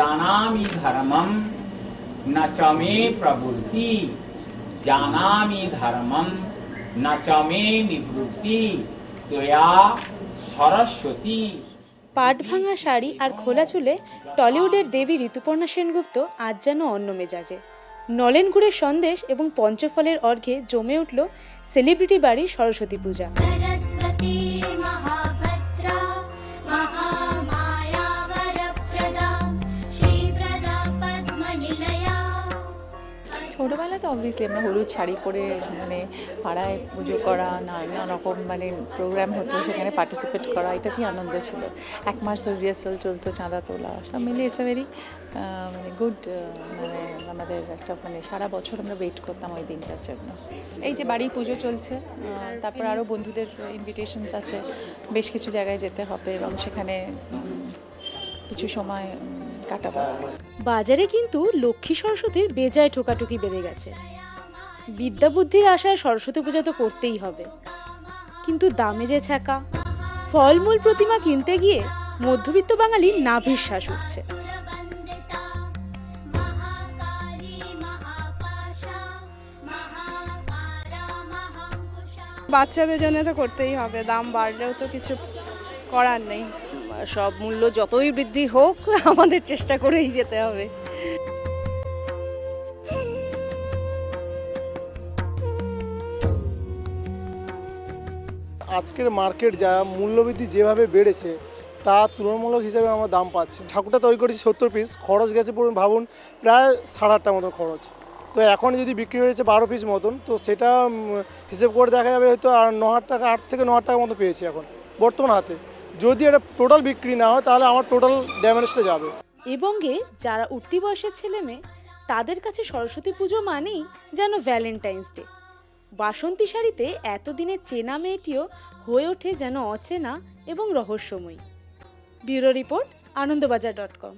জানামি ধর্মম না চ মে প্রবৃত্তি, জানামি ধর্মম না চ মে নিবৃত্তি, ত্বয়া সরস্বতী। পাট ভাঙা শাড়ি আর খোলা চুলে টলিউডের দেবী ঋতুপর্ণা সেনগুপ্ত আজ যেন অন্য মেজাজে। নলেন গুড়ের সন্দেশ এবং পঞ্চফলের অর্ঘ্যে জমে উঠল সেলিব্রিটি বাড়ির সরস্বতী পূজা। ছোটোবেলাতে অবভিয়াসলি আমরা হলুদ শাড়ি পরে মানে পাড়ায় পুজো করা, নানা রকম মানে প্রোগ্রাম হতো, সেখানে পার্টিসিপেট করা, এটাতেই আনন্দ ছিল। 1 মাস ধরে রিহার্সাল চলতো, চাঁদা তোলা, সব মিলিয়ে ইটস এ ভেরি মানে গুড, মানে আমাদের একটা মানে সারা বছর আমরা ওয়েট করতাম ওই দিনটার জন্য। এই যে বাড়ির পুজো চলছে, তারপর আরও বন্ধুদের ইনভিটেশনস আছে, বেশ কিছু জায়গায় যেতে হবে এবং সেখানে কিছু সময় কাটাবো। বাজারে কিন্তু লক্ষ্মী সরস্বতীর বেজায় ঠোকাঠুকি বেড়ে গেছে। বিদ্যা বুদ্ধির আশায় সরস্বতী পূজা তো করতেই হবে, কিন্তু দামে যে ছ্যাঁকা। ফলমূল প্রতিমা কিনতে গিয়ে মধ্যবিত্ত বাঙালির নাভির শ্বাস উঠছে। বাচ্চাদের জন্য তো করতেই হবে, দাম বাড়লেও তো কিছু করার নেই। সব মূল্য যতই বৃদ্ধি হোক আমাদের চেষ্টা করেই যেতে হবে। আজকের মার্কেট যা মূল্যবৃদ্ধি যেভাবে বেড়েছে তা তুলনামূলক হিসাবে আমরা দাম পাচ্ছি। ঠাকুরটা তৈরি করেছি 70 পিস, খরচ গেছে পুরো ভাবুন প্রায় 8.5 মতন খরচ। তো এখন যদি বিক্রি হয়েছে 12 পিস মতন, তো সেটা হিসেব করে দেখা যাবে হয়তো 9,000 টাকা, 8 থেকে 9,000 টাকা মতো পেয়েছি এখন বর্তমান হাতে। যদি এটা টোটাল বিক্রি না হয় তাহলে আমার টোটাল ড্যামেজটা যাবে। এবঙ্গে যারা উঠতি বয়সের ছেলে মেয়ে, তাদের কাছে সরস্বতী পুজো মানেই যেন ভ্যালেন্টাইন্স ডে। বাসন্তী শাড়িতে এতদিনের চেনা মেয়েটিও হয়ে ওঠে যেন অচেনা এবং রহস্যময়ী। Bureau report, আনন্দবাজার.com।